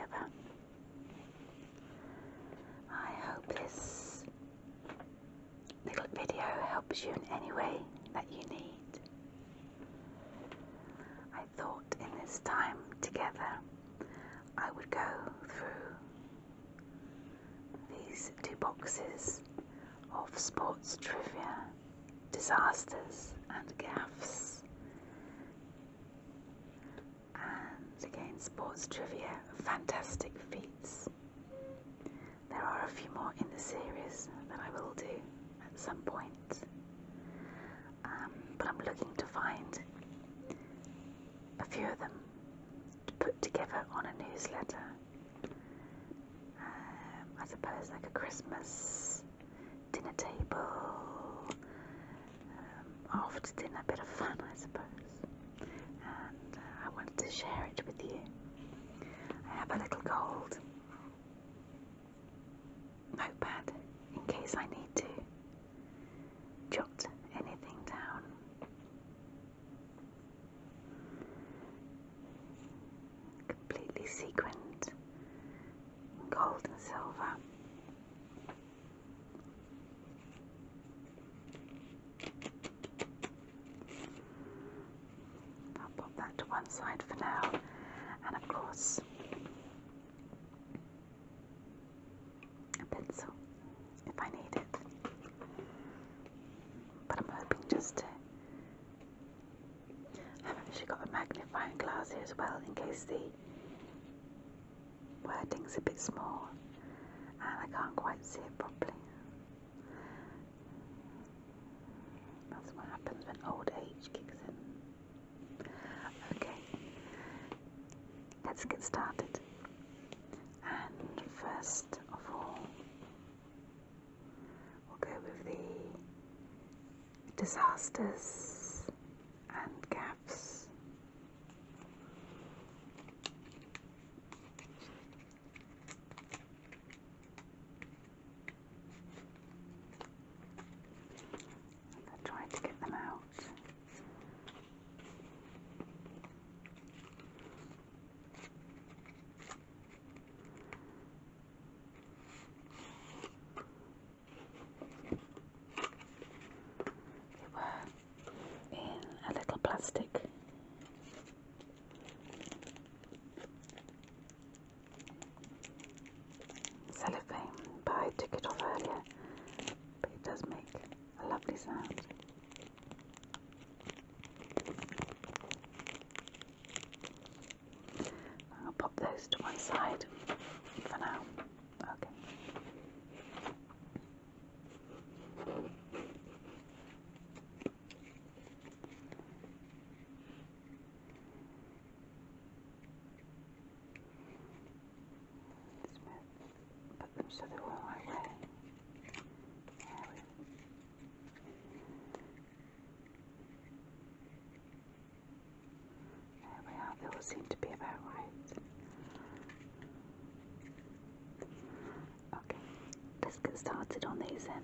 together. I hope this little video helps you in any way that you need. I thought in this time together I would go through these 2 boxes of sports trivia, disasters and gaffes. And again, sports trivia, fantastic feats. There are a few more in the series that I will do at some point. But I'm looking to find a few of them to put together on a newsletter. I suppose like a Christmas dinner table, after dinner, a bit of fun I suppose. And I wanted to share it with you. I have a little gold notepad in case I need to jot anything down. Completely sequined in gold and silver. I'll pop that to one side for now, and of course a pencil if I need it. But I'm hoping just to I've actually got a magnifying glass here as well in case the wording's a bit small and I can't quite see it properly. That's what happens when old age kicks in. Okay, let's get started. And first of all, we'll go with the disasters and gaffes. I'll try to get them out. They were in a little plastic cellophane, but I took it off earlier, but it does make a lovely sound. I'll pop those to one side for now. Okay. Put them so they're all the right way. There we are, they all seem to be about right. Okay, let's get started on these then.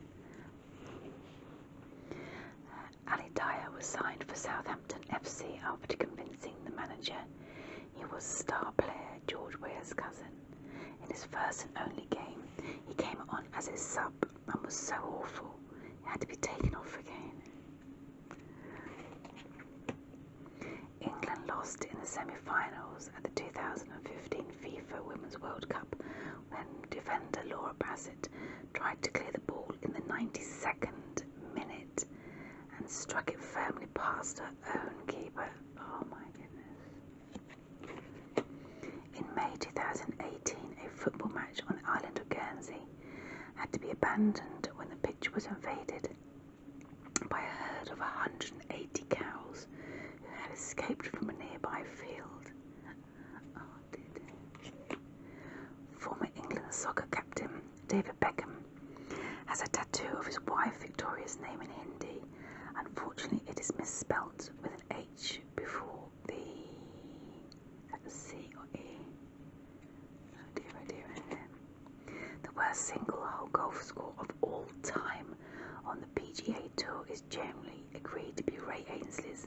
Ali Dyer was signed for Southampton FC after convincing the manager he was star player George Weah's cousin. In his first and only game, he came on as a sub and was so awful he had to be taken off again. England lost in the semi-finals at the 2015 FIFA Women's World Cup when defender Laura Bassett tried to clear the ball in the 92nd minute and struck it firmly past her own keeper. Oh my goodness. In May 2018, a football match on the island of Guernsey had to be abandoned when the pitch was invaded by a herd of 180 cows who had escaped from a nearby field. Oh dear. Former England soccer captain David Beckham has a tattoo of his wife Victoria's name in Hindi. Unfortunately, it is misspelt with an H before the C or E. Oh dear, oh dear, oh dear. The worst single-hole golf score of all time on the PGA Tour is generally agreed to be Ray Ainsley's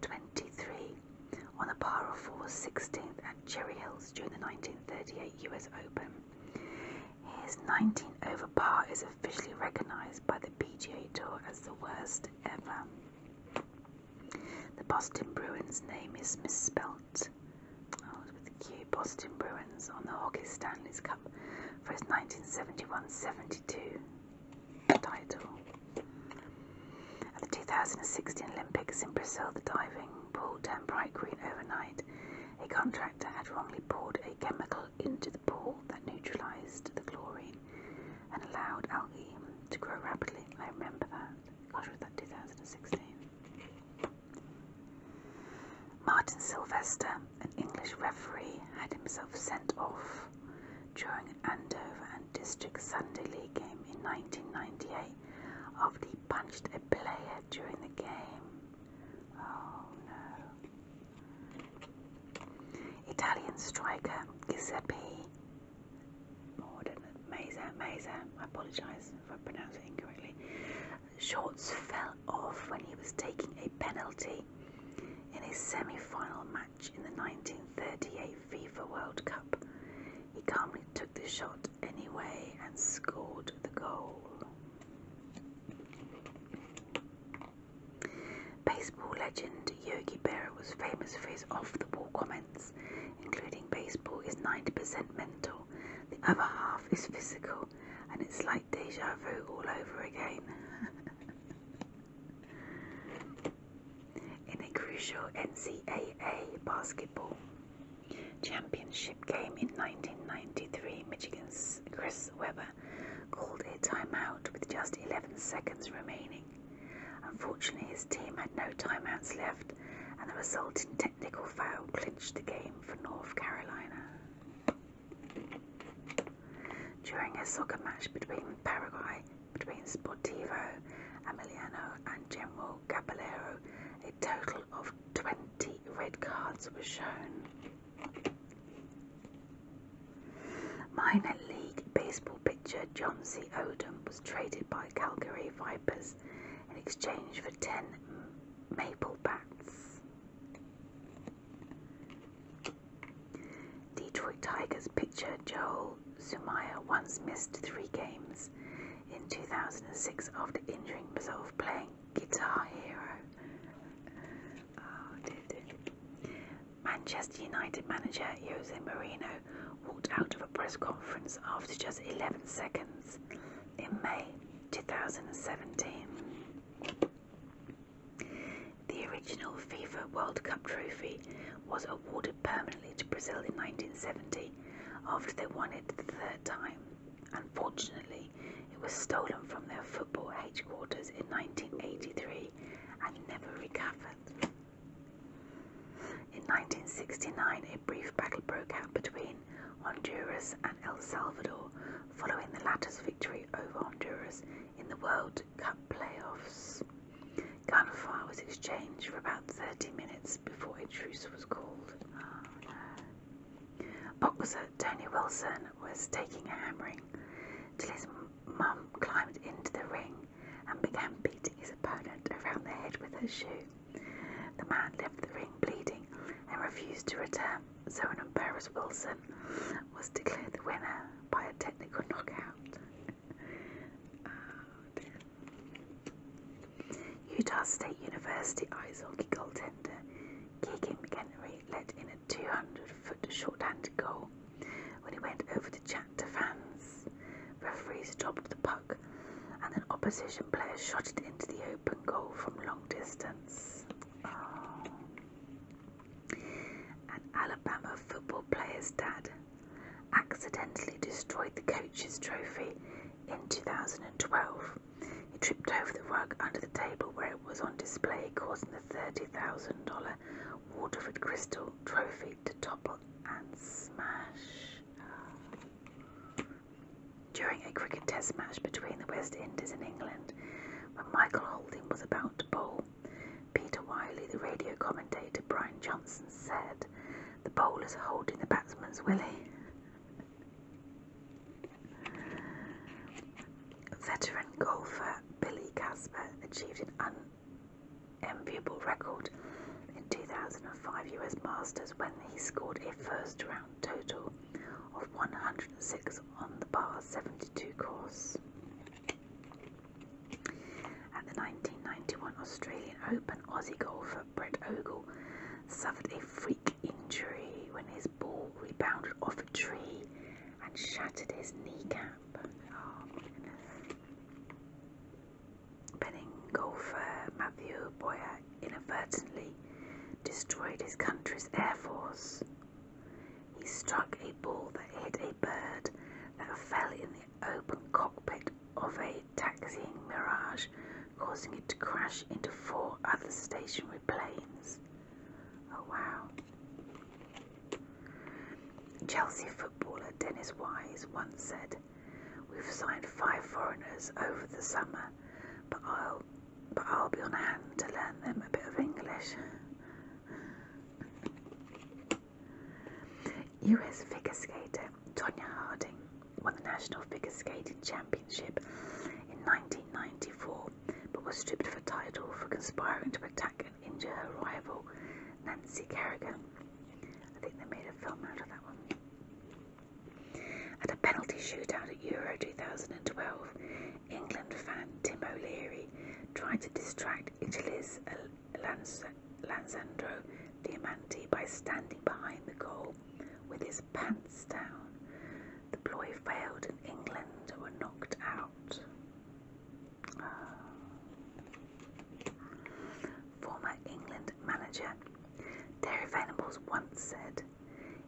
23 on the par of 4 16th at Cherry Hills during the 1938 US Open. His 19 over par is officially recognised by the PGA Tour as the worst ever. The Boston Bruins name is misspelt. With the Q, Boston Bruins on the Hockey Stanley's Cup for his 1971-72 title. At the 2016 Olympics in Brazil, the diving pool turned bright green overnight. A contractor had wrongly poured a chemical into the pool that neutralised the chlorine and allowed algae to grow rapidly. I remember that. Gosh, was that 2016? Martin Sylvester, an English referee, had himself sent off during an Andover and District Sunday League game in 1998 after he punched a player during the game. Oh no. Italian striker Giuseppe Meza, I apologise if I pronounce it incorrectly, shorts fell off when he was taking a penalty in a semi-final match in the 1938 FIFA World Cup. He calmly took the shot anyway and scored the goal. Baseball legend Yogi Berra was famous for his off-the-wall comments, including baseball is 90% mental, the other half is physical, and it's like deja vu all over again. In a crucial NCAA basketball championship game in 1993, Michigan's Chris Webber called a timeout with just 11 seconds remaining. Unfortunately, his team had no timeouts left, and the resulting technical foul clinched the game for North Carolina. During a soccer match between Paraguay, between Sportivo Emiliano and General Caballero, a total of 20 red cards were shown. Minor league baseball pitcher John C. Odom was traded by Calgary Vipers in exchange for 10 maple bats. Detroit Tigers pitcher Joel Zumaya once missed 3 games in 2006 after injuring himself playing Guitar Hero. Oh, dear. Manchester United manager Jose Mourinho walked out of a press conference after just 11 seconds in May 2017. The original FIFA World Cup trophy was awarded permanently to Brazil in 1970 after they won it the 3rd time. Unfortunately, it was stolen from their football headquarters in 1983 and never recovered. In 1969, a brief battle broke out between Honduras and El Salvador following the latter's victory over Honduras in the World Cup playoffs. Gunfire was exchanged for about 30 minutes before a truce was called. Oh, no. Boxer Tony Wilson was taking a hammering till his mum climbed into the ring and began beating his opponent around the head with her shoe. The man left the ring bleeding and refused to return, so an embarrassed Wilson was declared the winner by a technical knockout. Utah State University ice hockey goaltender Keegan McHenry let in a 200-foot short-handed goal when he went over to chat to fans. Referees dropped the puck and an opposition player shot it into the open goal from long distance. Oh. An Alabama football player's dad accidentally destroyed the coach's trophy in 2012. He tripped over the rug under the table where it was on display, causing the $30,000 Waterford Crystal trophy to topple and smash. During a cricket test match between the West Indies and England, when Michael Holding was about to bowl, Peter Wiley, the radio commentator Brian Johnson, said, "The bowler's holding the batsman's willy." Veteran golfer Billy Casper achieved an unenviable record in 2000 2005 US Masters when he scored a first round total of 106 on the par 72 course. At the 1991 Australian Open, Aussie golfer Brett Ogle suffered a freak injury when his ball rebounded off a tree and shattered his kneecap. Oh my goodness. Penning golfer Matthew Boyer inadvertently destroyed his country's air force. He struck a ball that hit a bird that fell in the open cockpit of a taxiing Mirage, causing it to crash into 4 other stationary planes. Oh wow. Chelsea footballer Dennis Wise once said, "We've signed 5 foreigners over the summer, but I'll be on hand to learn them a bit of English." US figure skater Tonya Harding won the National Figure Skating Championship in 1994, but was stripped of a title for conspiring to attack and injure her rival Nancy Kerrigan. I think they made a film out of that one. At a penalty shootout at Euro 2012, England fan Tim O'Leary tried to distract Italy's Lanzandro Diamanti by standing behind the goal with his pants down. The ploy failed and England were knocked out. Former England manager Terry Venables once said,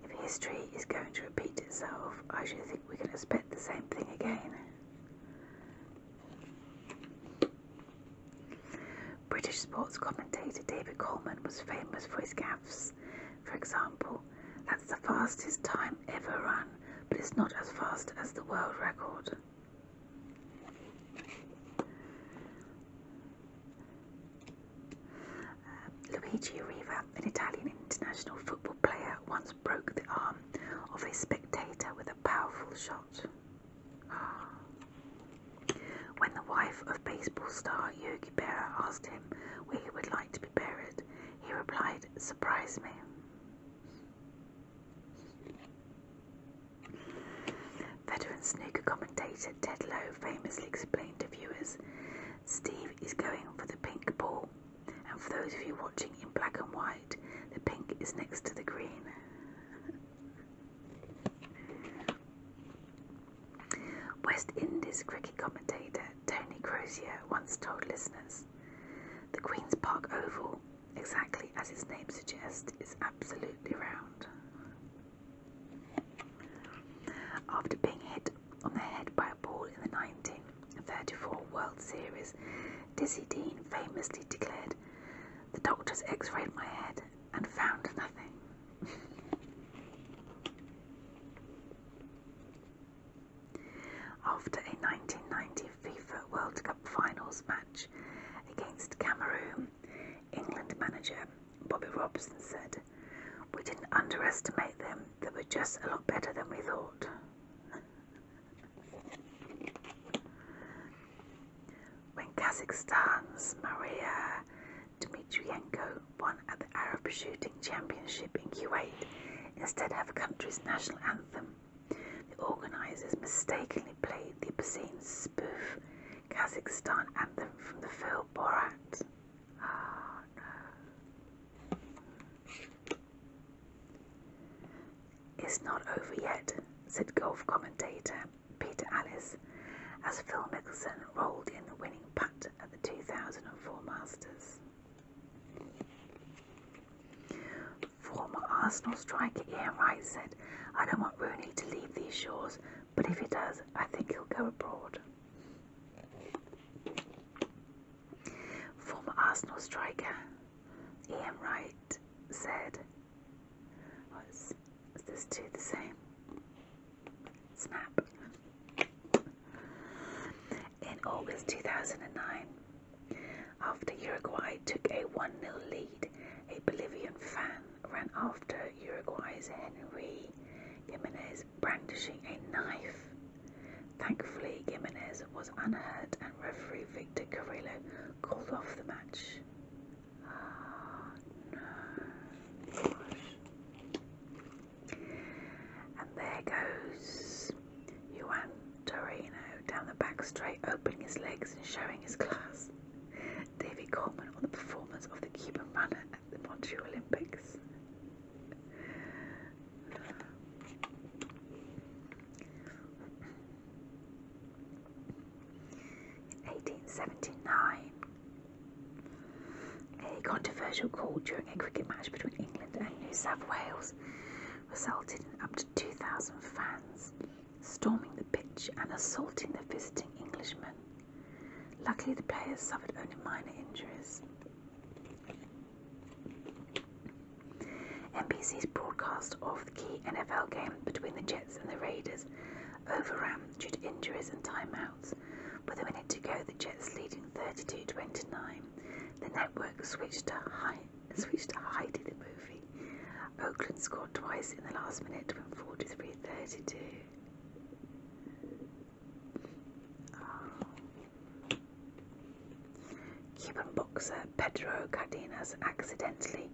"If history is going to repeat itself, I should think we can expect the same thing again." British sports commentator David Coleman was famous for his gaffes. For example, "That's the fastest time ever run, but it's not as fast as the world record." Luigi Riva, an Italian international football player, once broke the arm of a spectator with a powerful shot. When the wife of baseball star Yogi Berra asked him where he would like to be buried, he replied, "Surprise me." Veteran snooker commentator Ted Lowe famously explained to viewers, "Steve is going for the pink ball, and for those of you watching in black and white, the pink is next to the green." West Indies cricket commentator Tony Crozier once told listeners, "The Queen's Park Oval, exactly as its name suggests, is absolutely round." After being hit on the head by a ball in the 1934 World Series, Dizzy Dean famously declared, "The doctors x-rayed my head and found nothing." After a 1990 FIFA World Cup Finals match against Cameroon, England manager Bobby Robson said, "We didn't underestimate them, they were just a lot better than we thought." When Kazakhstan's Maria Dmitrienko won at the Arab Shooting Championship in Kuwait instead of her country's national anthem, the organisers mistakenly played the obscene spoof Kazakhstan anthem from the film Borat. Oh no. "It's not over yet," said golf commentator Peter Allis, as Phil Mickelson rolled in the winning putt at the 2004 Masters. Former Arsenal striker Ian Wright said, "I don't want Rooney to leave these shores, but if he does, I think he'll go abroad." Former Arsenal striker Ian Wright said, "Is this two the same? Snap." In August 2009, after Uruguay took a 1-0 lead, a Bolivian fan ran after Uruguay's Henry Jimenez brandishing a knife. Thankfully, Jimenez was unhurt and referee Victor Carrillo called off the match. Oh no. his legs and showing his class. David Coleman on the performance of the Cuban runner at the Montreal Olympics. In 1879, a controversial call during a cricket match between England and New South Wales resulted in up to 2,000 fans storming the pitch and assaulting the visiting Englishmen. Luckily, the players suffered only minor injuries. NBC's broadcast of the key NFL game between the Jets and the Raiders overran due to injuries and timeouts. With a minute to go, the Jets leading 32-29. The network switched to Heidi the movie. Oakland scored twice in the last minute to win 43-32. Cuban boxer Pedro Cardenas accidentally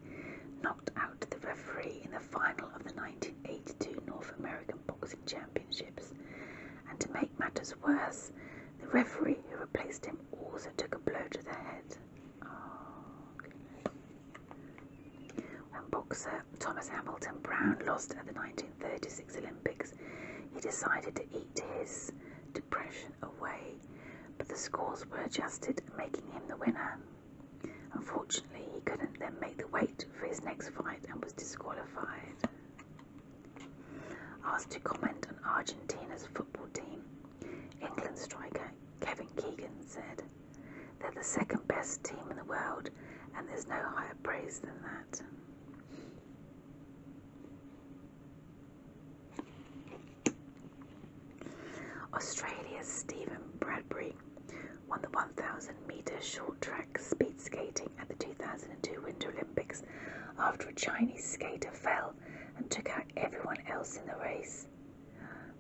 knocked out the referee in the final of the 1982 North American Boxing Championships, and to make matters worse, the referee who replaced him also took a blow to the head. When boxer Thomas Hamilton Brown lost at the 1936 Olympics, he decided to eat his depression away, but the scores were adjusted, making him the winner. Unfortunately, he couldn't then make the weight for his next fight and was disqualified. Asked to comment on Argentina's football team, England striker Kevin Keegan said, "They're the second best team in the world, and there's no higher praise than that." Australia's Stephen Bradbury won the 1,000-metre short track speed skating at the 2002 Winter Olympics after a Chinese skater fell and took out everyone else in the race.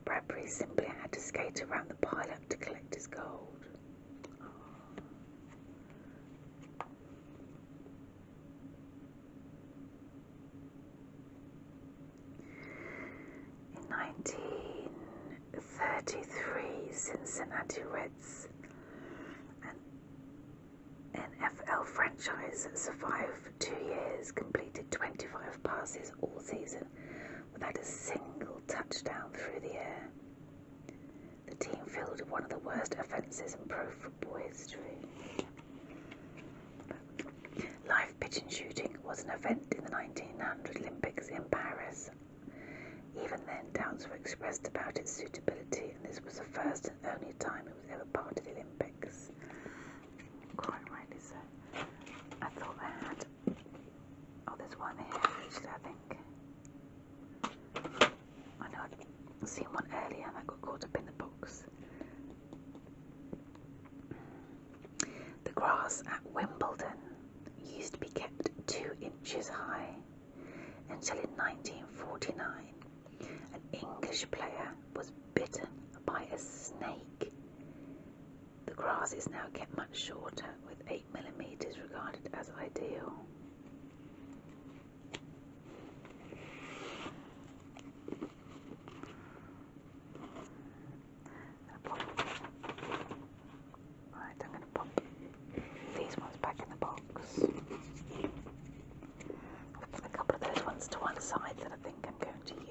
Bradbury simply had to skate around the pile-up to collect his gold. In 1933, Cincinnati Reds, an NFL franchise that survived for 2 years, completed 25 passes all season without a single touchdown through the air. The team fielded one of the worst offences in pro football history. Live pigeon shooting was an event in the 1900 Olympics in Paris. Even then, doubts were expressed about its suitability, and this was the first and only time it was ever part of the Olympics. Quite rightly so. I thought I had... Oh, there's one here, actually, I think. I know I'd seen one earlier and I got caught up in the box. The grass at Wimbledon used to be kept 2 inches high until in 1949 an English player was bitten by a snake. The grass is now kept much shorter, with 8 millimeters regarded as ideal. Right, I'm going to pop these ones back in the box. I've put a couple of those ones to one side that I think I'm going to use.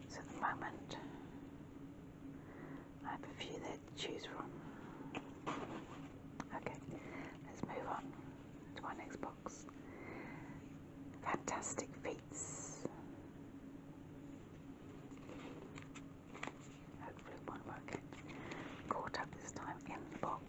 So at the moment, I have a few there to choose from. Okay, let's move on to our next box. Fantastic Feats. Hopefully one won't get caught up this time in the box.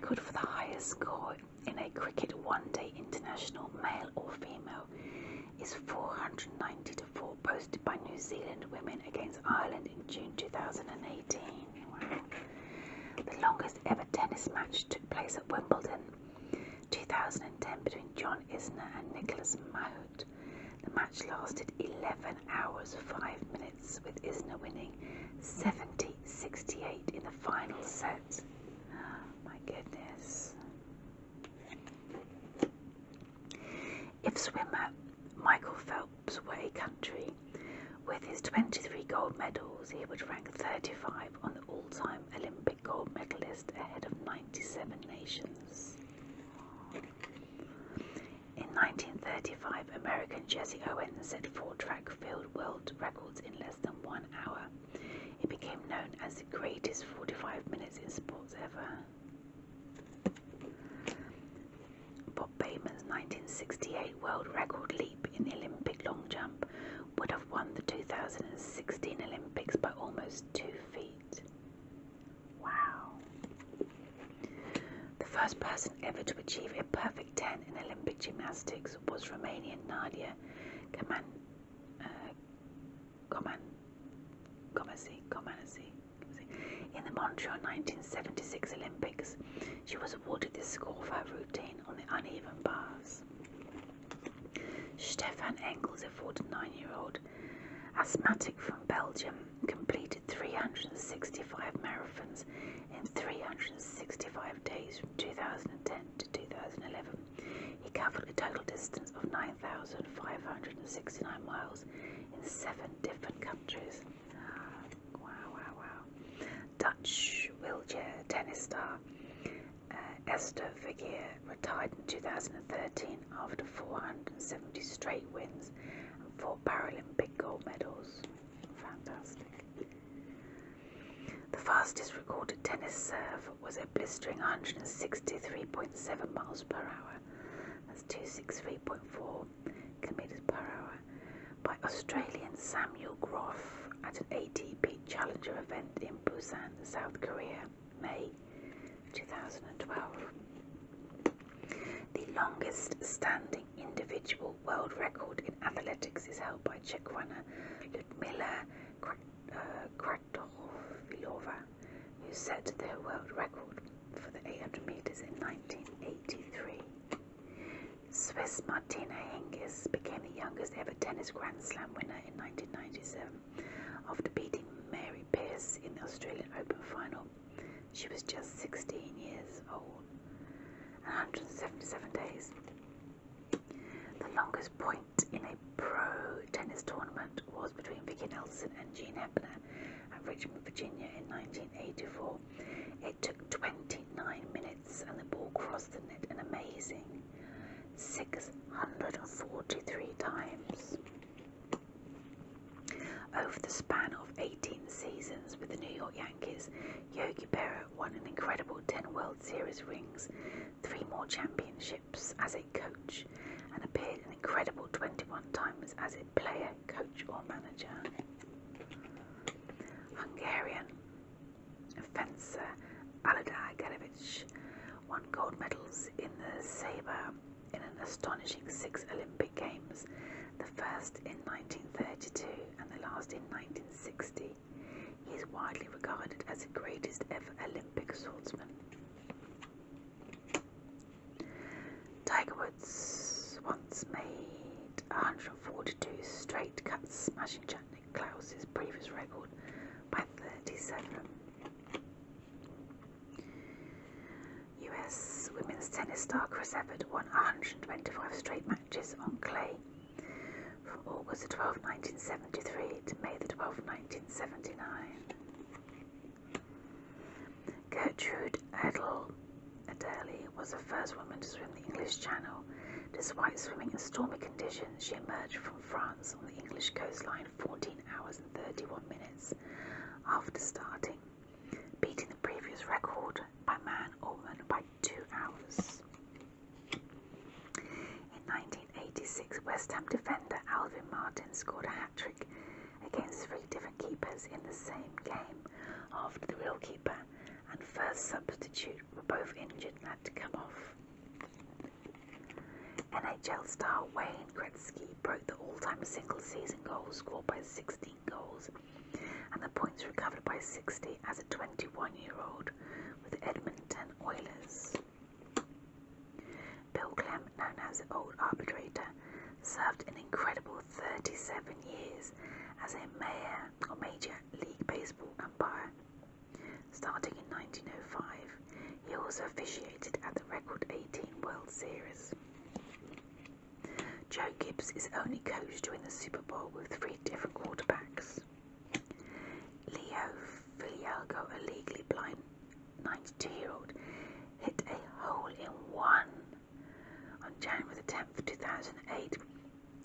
record for the highest score in a cricket one-day international, male or female, is 490-4, posted by New Zealand women against Ireland in June 2018. Wow. The longest ever tennis match took place at Wimbledon 2010 between John Isner and Nicholas Mahut. The match lasted 11 hours 5 minutes, with Isner winning 70-68 in the final set. My goodness. If swimmer Michael Phelps were a country, with his 23 gold medals, he would rank 35 on the all-time Olympic gold medal list, ahead of 97 nations. In 1935, American Jesse Owens set 4 track field world records in less than 1 hour. It became known as the greatest 45 minutes in sports ever. Bob Baeman's 1968 world record leap in the Olympic long jump would have won the 2016 Olympics by almost 2 feet. Wow. The first person ever to achieve a perfect 10 in Olympic gymnastics was Romanian Nadia Comaneci. In the Montreal 1976 Olympics, she was awarded this score for her routine on the uneven bars. Stefan Engels, a 49-year-old asthmatic from Belgium, completed 365 marathons in 365 days from 2010 to 2011. He covered a total distance of 9,569 miles in 7 different countries. Wow. Dutch wheelchair tennis star Esther Vergeer retired in 2013 after 470 straight wins and 4 Paralympic gold medals. Fantastic. The fastest recorded tennis serve was a blistering 163.7 miles per hour. That's 263.4 kilometers per hour by Australian Samuel Groff at an ATP Challenger event in Busan, South Korea, May 2012. The longest standing individual world record in athletics is held by Czech runner Ludmila Kratochvilova, who set the world record for the 800 meters in 1983. Swiss Martina Hingis became the youngest ever tennis Grand Slam winner in 1997 after beating Mary Pierce in the Australian Open final. She was just 16 years old and 177 days. The longest point in a pro tennis tournament was between Vicky Nelson and Jean Hebner at Richmond, Virginia in 1984. It took 29 minutes and the ball crossed the net an amazing 643 times. Over the span of 18 seasons with the New York Yankees, Yogi Berra won an incredible 10 World Series rings, 3 more championships as a coach, and appeared an incredible 21 times as a player, coach or manager. Hungarian fencer Alada Galevic won gold medals in the sabre in an astonishing 6 Olympic Games, the first in 1932 and the last in 1960. He is widely regarded as the greatest ever Olympic swordsman. Tiger Woods once made 142 straight cuts, smashing Jack Nicklaus's previous record by 37. US women's tennis star Chris Evert won 125 straight matches on clay from August 12, 1973 to May 12, 1979. Gertrude Adderley was the first woman to swim the English Channel. Despite swimming in stormy conditions, she emerged from France on the English coastline 14 hours and 31 minutes after starting, beating the previous record by man or woman by 2 hours. In 1986, West Ham defender Alvin Martin scored a hat-trick against 3 different keepers in the same game after the real keeper and first substitute were both injured and had to come off. NHL star Wayne Gretzky broke the all-time single-season goal scored by 16 goals and the points recovered by 60 as a 21-year-old with the Edmonton Oilers. Bill Clem, known as the Old Arbitrator, served an incredible 37 years as a Major League Baseball umpire. Starting in 1905, he also officiated at the record 18 World Series. Joe Gibbs is only coached during the Super Bowl with 3 different quarterbacks. Leo Filiago, a legally blind 92-year-old, hit a hole-in-one on January the 10th, 2008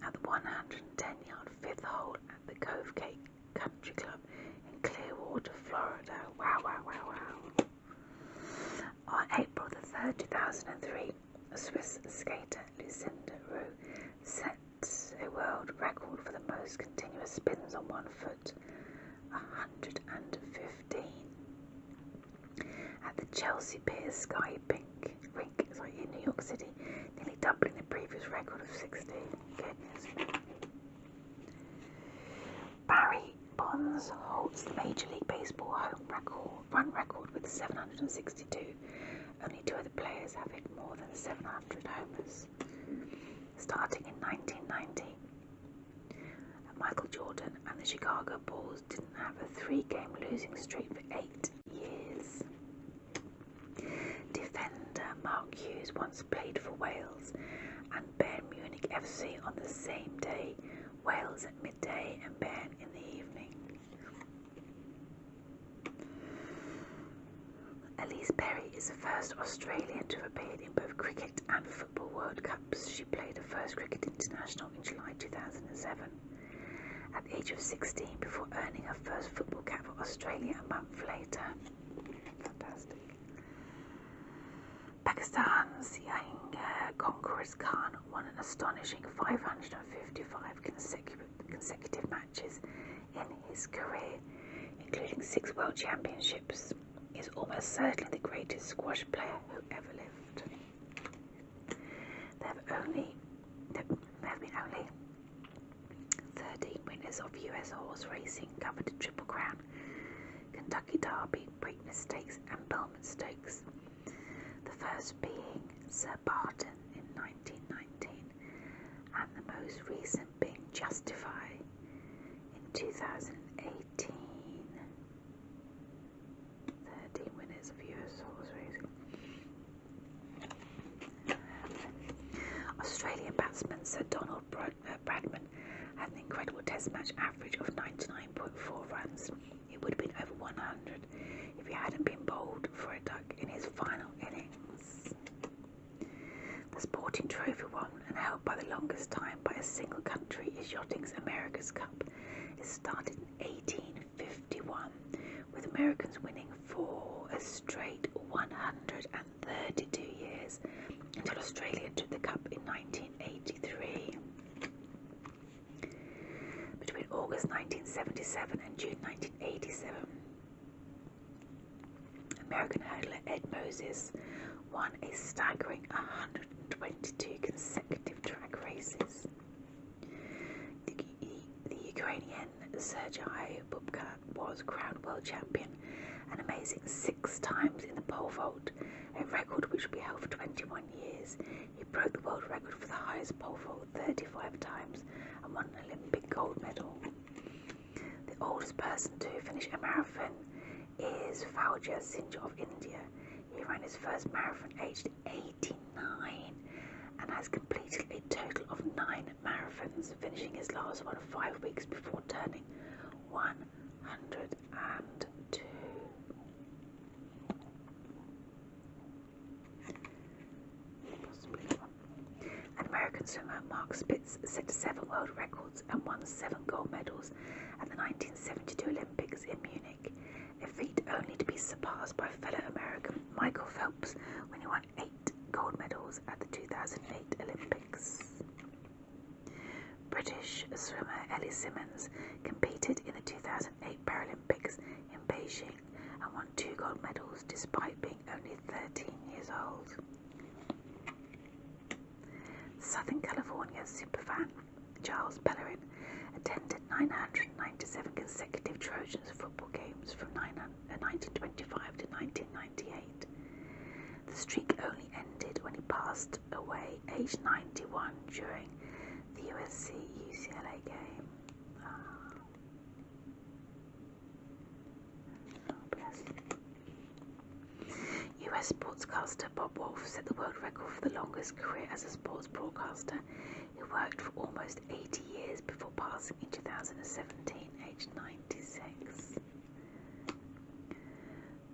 at the 110-yard 5th hole at the Cove Cake Country Club in Clearwater, Florida. Wow. On April the 3rd, 2003, Swiss skater Lucinda Roux set a world record for the most continuous spins on one foot, 115, at the Chelsea Piers Sky Rink in New York City, nearly doubling the previous record of 16. Goodness. Barry Bonds holds the Major League Baseball run record with 762. Only 2 other players have hit more than 700 homers. Starting in 1990, Michael Jordan and the Chicago Bulls didn't have a 3-game losing streak for 8 years. Defender Mark Hughes once played for Wales and Bayern Munich FC on the same day, Wales at midday and Bayern in the evening. Elise Perry is the first Australian to have appeared in both cricket and football World Cups. She played her first cricket international in July 2007 at the age of 16 before earning her first football cap for Australia a month later. Fantastic. Pakistan's young Conquerors Khan won an astonishing 555 consecutive matches in his career, including 6 world championships. He is almost certainly the greatest squash player who ever lived. There have been only 13 winners of US horse racing covered the Triple Crown, Kentucky Derby, Preakness Stakes and Belmont Stakes. The first being Sir Barton in 1919 and the most recent being Justify in 2018. 13 winners of US horse racing. Australian batsman Sir Donald Bradman had an incredible test match average of 99.4 runs. It would have been over 100 if he hadn't been bowled for a duck in his final innings. The sporting trophy won and held by the longest time by a single country is yachting's America's Cup. It started in 1851, with Americans winning for a straight 132 years until Australia took the cup in 1983. Between August 1977 and June 1987, American hurdler Ed Moses won a staggering 122 consecutive track races. The Ukrainian Sergei Bubka was crowned world champion, an amazing 6 times in the pole vault, a record which will be held for 21 years. He broke the world record for the highest pole vault 35 times and won an Olympic gold medal. The oldest person to finish a marathon is Fauja Singh of India. He ran his first marathon aged 89 and has completed a total of 9 marathons, finishing his last one 5 weeks before turning 102. An American swimmer, Mark Spitz, set 7 world records and won 7 gold medals at the 1972 Olympics in Munich, a feat only to be surpassed by fellow American Michael Phelps when he won 8 gold medals at the 2008 Olympics. British swimmer Ellie Simmonds competed in the 2008 Paralympics in Beijing and and won 2 gold medals despite being only 13 years old. Southern California superfan Charles Bellerin attended 997 consecutive Trojans football games from 1925 to 1998. The streak only ended when he passed away aged 91 during the USC-UCLA game. US sportscaster Bob Wolf set the world record for the longest career as a sports broadcaster. He worked for almost 80 years before passing in 2017, aged 96.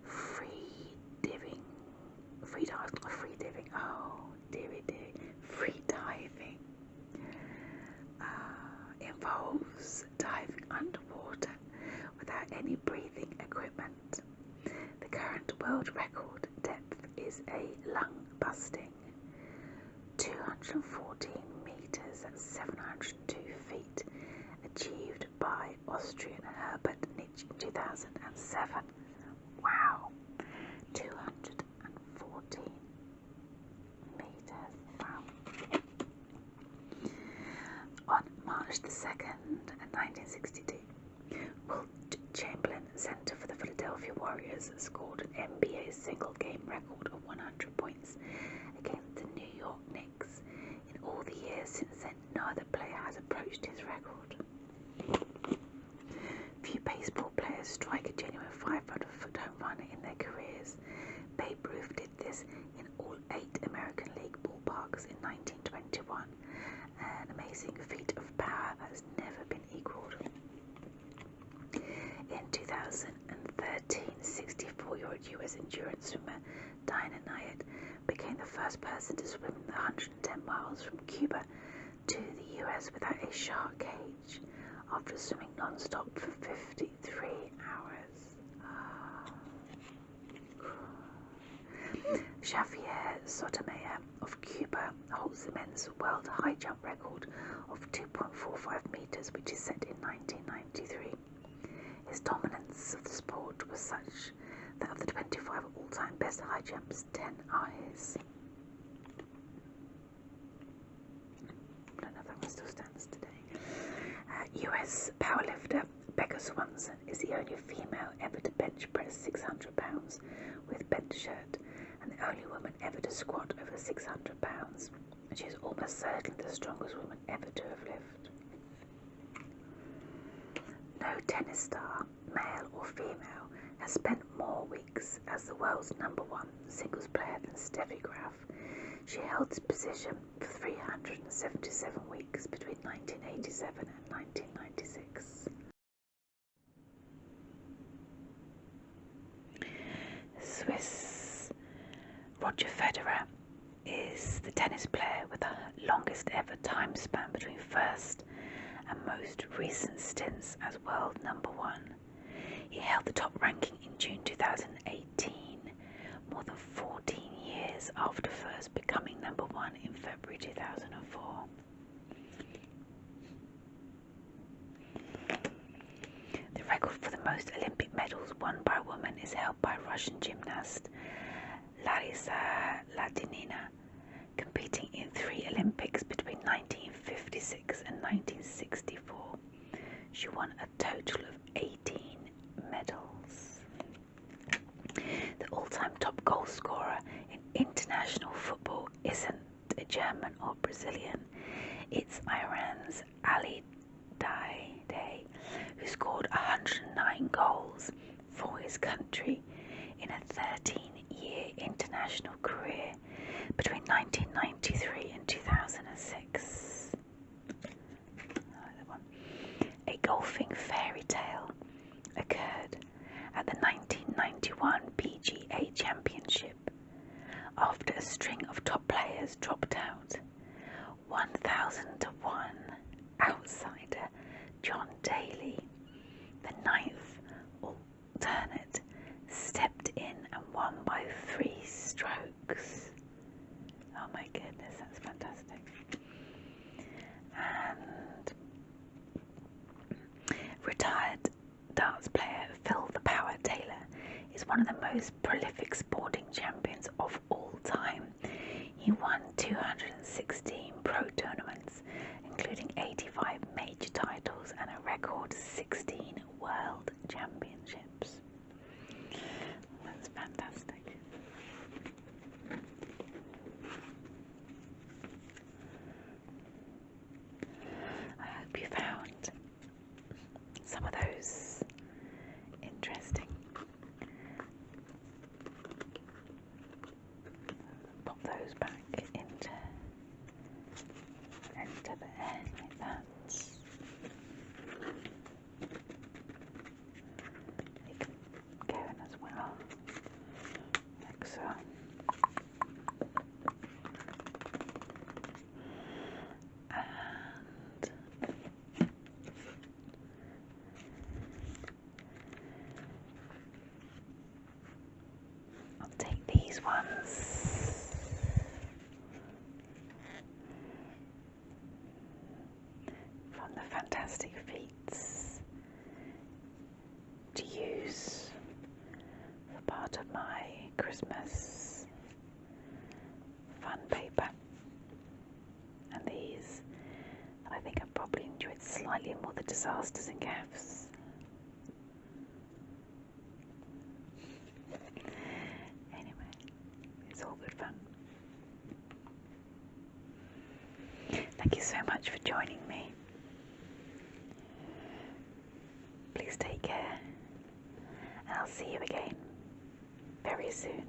Free diving involves diving underwater without any breathing equipment. The current world record depth is a lung-busting 214 meters at 702 feet, achieved by Austrian Herbert Nitsch in 2007. Wow, 214 meters. Wow. On March the 2nd, 1962, Wilt Chamberlain, centre for the Philadelphia Warriors, scored an NBA single-game record of 100 points against the New York Knicks. In all the years since then, no other player has approached his record. Few baseball players strike a genuine 500-foot home run in their careers. Babe Ruth did this in all 8 American League ballparks in 1921, an amazing feat of power that has never been equalled. In 2013, 64-year-old US endurance swimmer Dinah Nayed became the first person to swim the 110 miles from Cuba to the US without a shark cage after swimming non-stop for 53 hours. Javier Sotomayor of Cuba holds the men's world high jump record of 2.45 meters, which is set in 1993. His dominance of the sport was such that of the 25 all-time best high jumps, 10 are his. I don't know if that one still stands today. US powerlifter Becca Swanson is the only female ever to bench press 600 pounds with bent shirt, and the only woman ever to squat over 600 pounds. She is almost certainly the strongest woman ever to have lived. No tennis star, male or female, has spent more weeks as the world's #1 singles player than Steffi Graf. She held this position for 377 weeks between 1987 and 1996. Swiss Roger Federer is the tennis player with the longest ever time span between first and most recent stints as world #1. He held the top ranking in June 2018, more than 14 years after first becoming #1 in February 2004. The record for the most Olympic medals won by a woman is held by Russian gymnast Larisa Ladinina, competing in 3 Olympics between 1956 and 1964. She won a total of 18 medals. The all-time top goal scorer in international football isn't a German or Brazilian. It's Iran's Ali Daei, who scored 109 goals for his country in a 13-year international career between 1993 and 2006. A golfing fairy tale occurred at the 1991 PGA Championship after a string of top players dropped out. 1,000-1 outsider John Daly, the 9th alternate, stepped in and won by 3 strokes. Oh my goodness, that's fantastic. And retired darts player Phil the Power Taylor is one one of the most prolific sporting champions of all time. He won 216 pro tournaments, including 85 major titles and a record 16 world championships. That's fantastic. I hope you found some of those interesting. Pop those back into there like that. You can go in as well, like so. And I'll take these ones from the Fantastic Feats to use for part of my Christmas fun paper. And these, I think I've probably enjoyed slightly more the disasters and gaffes. Anyway, it's all good fun. Thank you so much for joining me. Please take care, and I'll see you again very soon.